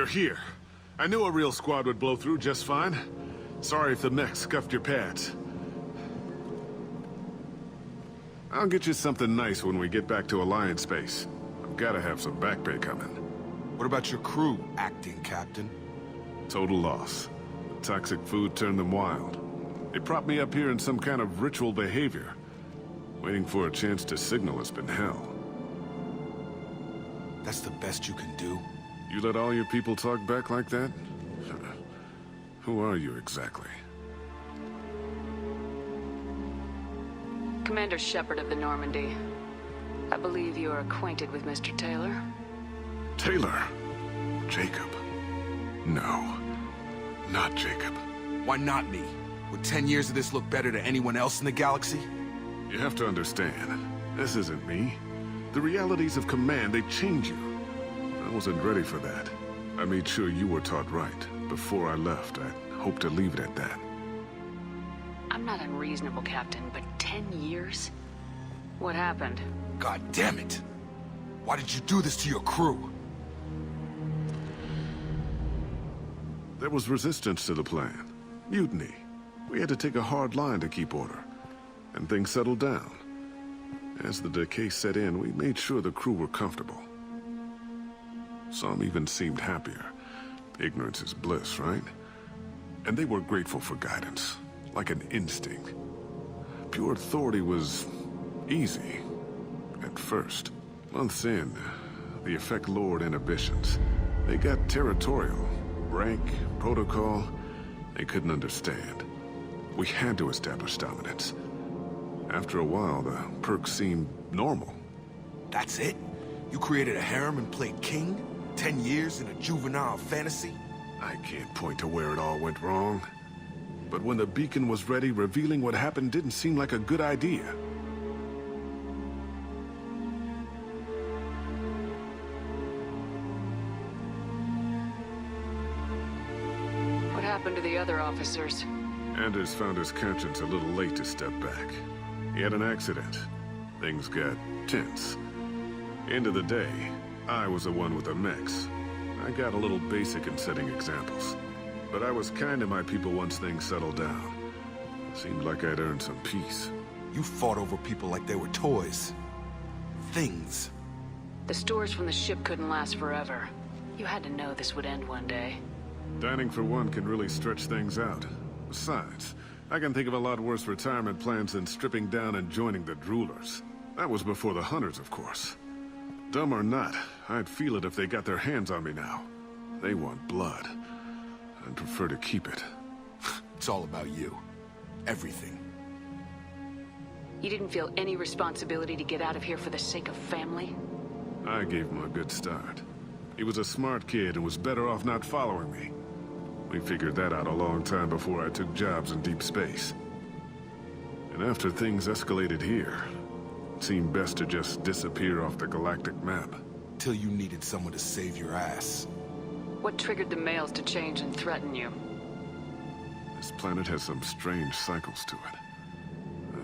You're here. I knew a real squad would blow through just fine. Sorry if the mech scuffed your pads. I'll get you something nice when we get back to Alliance space. I've gotta have some back pay coming. What about your crew, acting captain? Total loss. The toxic food turned them wild. They propped me up here in some kind of ritual behavior. Waiting for a chance to signal has been hell. That's the best you can do? You let all your people talk back like that? Who are you exactly? Commander Shepard of the Normandy. I believe you are acquainted with Mr. Taylor. Taylor? Jacob? No. Not Jacob. Why not me? Would 10 years of this look better to anyone else in the galaxy? You have to understand, this isn't me. The realities of command, they change you. I wasn't ready for that. I made sure you were taught right. Before I left, I hoped to leave it at that. I'm not unreasonable, Captain, but 10 years? What happened? God damn it! Why did you do this to your crew? There was resistance to the plan. Mutiny. We had to take a hard line to keep order. And things settled down. As the decay set in, we made sure the crew were comfortable. Some even seemed happier. Ignorance is bliss, right? And they were grateful for guidance, like an instinct. Pure authority was easy, at first. Months in, the effect lowered inhibitions. They got territorial. Rank, protocol, they couldn't understand. We had to establish dominance. After a while, the perks seemed normal. That's it? You created a harem and played king? 10 years in a juvenile fantasy? I can't point to where it all went wrong. But when the beacon was ready, revealing what happened didn't seem like a good idea. What happened to the other officers? Anders found his conscience a little late to step back. He had an accident. Things got tense. End of the day, I was the one with the mechs. I got a little basic in setting examples. But I was kind to my people once things settled down. Seemed like I'd earned some peace. You fought over people like they were toys. Things. The stores from the ship couldn't last forever. You had to know this would end one day. Dining for one can really stretch things out. Besides, I can think of a lot worse retirement plans than stripping down and joining the Droolers. That was before the Hunters, of course. Dumb or not, I'd feel it if they got their hands on me now. They want blood. I'd prefer to keep it. It's all about you. Everything. You didn't feel any responsibility to get out of here for the sake of family? I gave him a good start. He was a smart kid and was better off not following me. We figured that out a long time before I took jobs in deep space. And after things escalated here, it seemed best to just disappear off the galactic map. Till you needed someone to save your ass. What triggered the males to change and threaten you? This planet has some strange cycles to it.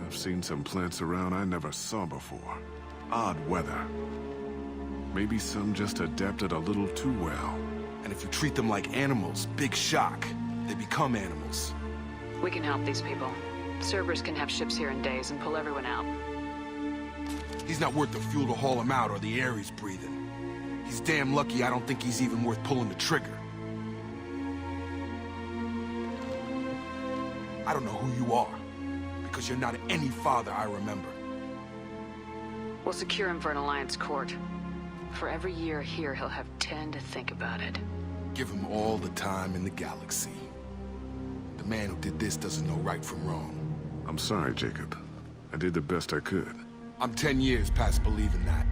I've seen some plants around I never saw before. Odd weather. Maybe some just adapted a little too well. And if you treat them like animals, big shock. They become animals. We can help these people. Cerberus can have ships here in days and pull everyone out. He's not worth the fuel to haul him out or the air he's breathing. He's damn lucky I don't think he's even worth pulling the trigger. I don't know who you are, because you're not any father I remember. We'll secure him for an Alliance court. For every year here, he'll have 10 to think about it. Give him all the time in the galaxy. The man who did this doesn't know right from wrong. I'm sorry, Jacob. I did the best I could. I'm 10 years past believing that.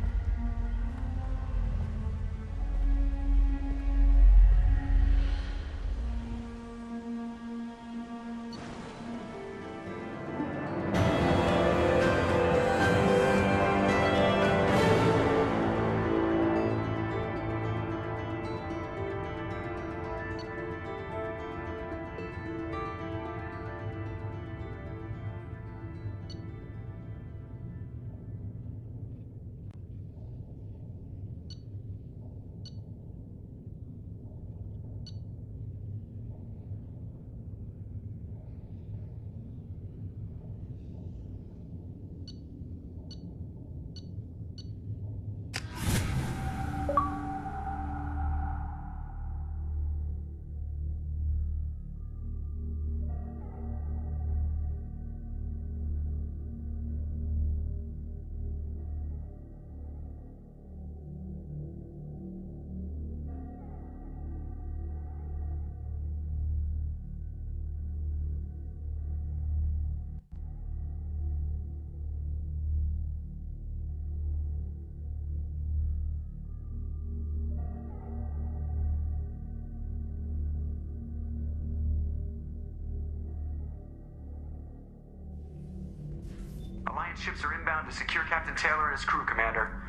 Alliance ships are inbound to secure Captain Taylor and his crew, Commander.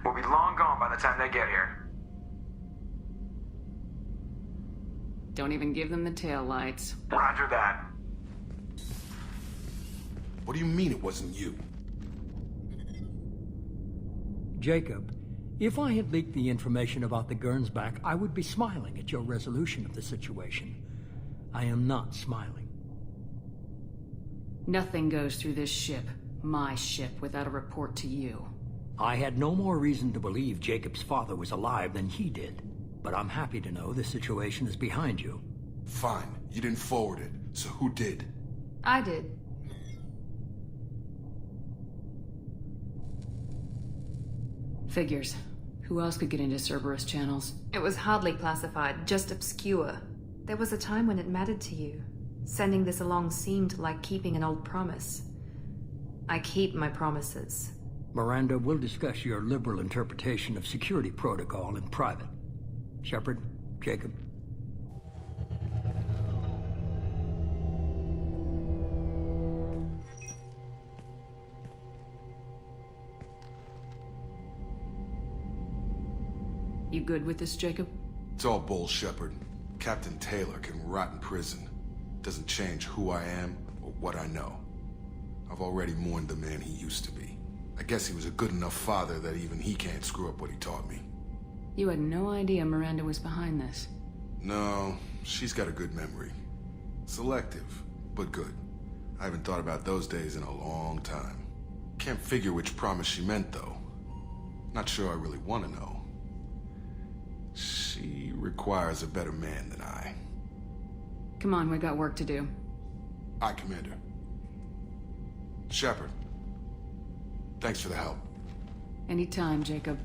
We'll be long gone by the time they get here. Don't even give them the tail lights. Roger that. What do you mean it wasn't you? Jacob, if I had leaked the information about the Gernsback, I would be smiling at your resolution of the situation. I am not smiling. Nothing goes through this ship, my ship, without a report to you. I had no more reason to believe Jacob's father was alive than he did. But I'm happy to know the situation is behind you. Fine, you didn't forward it, so who did? I did. Figures. Who else could get into Cerberus channels? It was hardly classified, just obscure. There was a time when it mattered to you. Sending this along seemed like keeping an old promise. I keep my promises. Miranda, we'll discuss your liberal interpretation of security protocol in private. Shepard, Jacob. You good with this, Jacob? It's all bull, Shepard. Captain Taylor can rot in prison. Doesn't change who I am or what I know. I've already mourned the man he used to be. I guess he was a good enough father that even he can't screw up what he taught me. You had no idea Miranda was behind this. No, she's got a good memory. Selective, but good. I haven't thought about those days in a long time. Can't figure which promise she meant, though. Not sure I really want to know. She requires a better man than I. Come on, we got work to do. Aye, Commander. Shepard. Thanks for the help. Anytime, Jacob.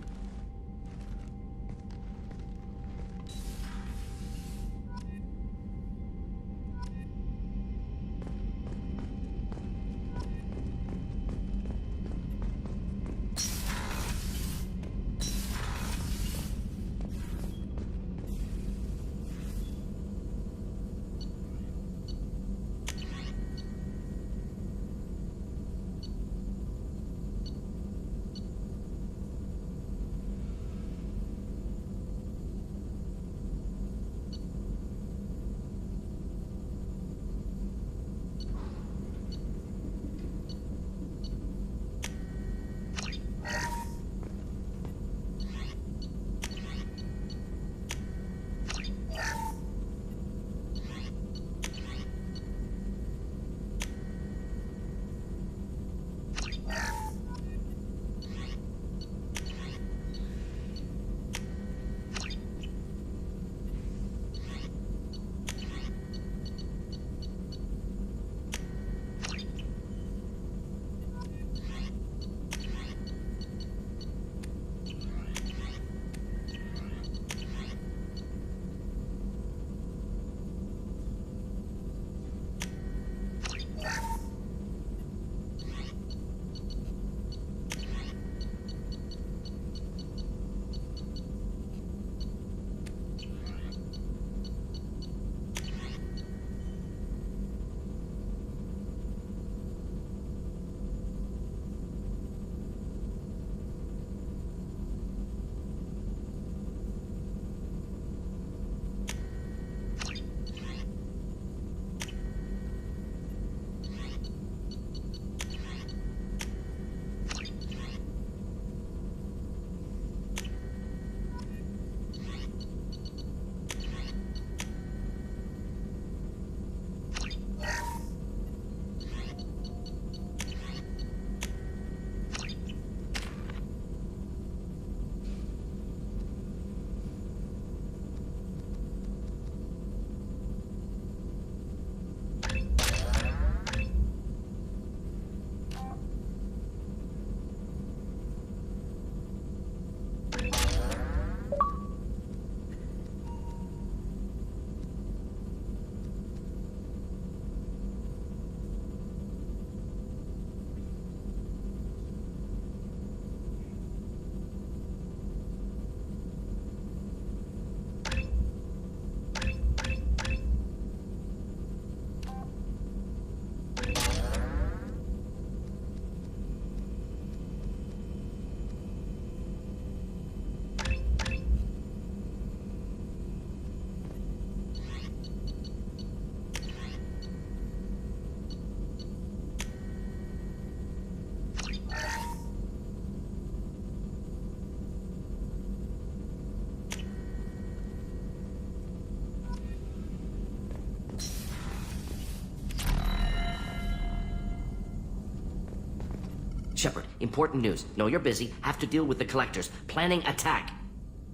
Shepard, important news. Know you're busy. Have to deal with the collectors. Planning attack.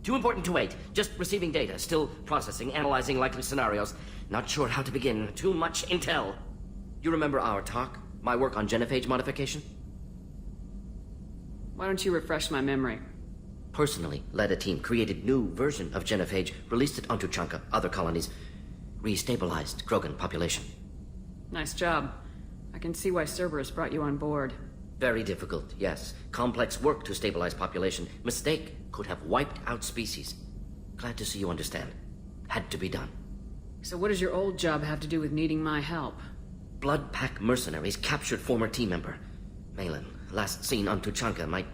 Too important to wait. Just receiving data. Still processing, analyzing likely scenarios. Not sure how to begin. Too much intel. You remember our talk? My work on genophage modification? Why don't you refresh my memory? Personally led a team, created new version of genophage, released it onto Chunka, other colonies, restabilized Krogan population. Nice job. I can see why Cerberus brought you on board. Very difficult, yes. Complex work to stabilize population. Mistake could have wiped out species. Glad to see you understand. Had to be done. So what does your old job have to do with needing my help? Blood Pack mercenaries captured former team member. Malin, last seen on Tuchanka, might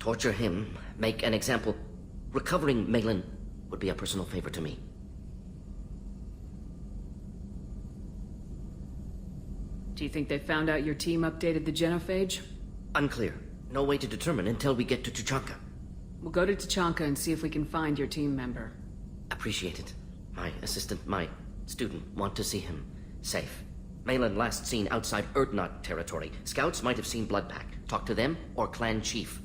torture him, make an example. Recovering Malin would be a personal favor to me. Do you think they found out your team updated the genophage? Unclear. No way to determine until we get to Tuchanka. We'll go to Tuchanka and see if we can find your team member. Appreciate it. My assistant, my student, want to see him safe. Malin last seen outside Erdnot territory. Scouts might have seen Blood Pack. Talk to them or clan chief.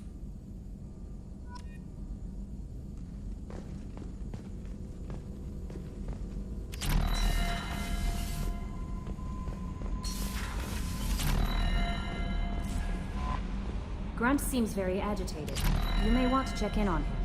Grunt seems very agitated. You may want to check in on him.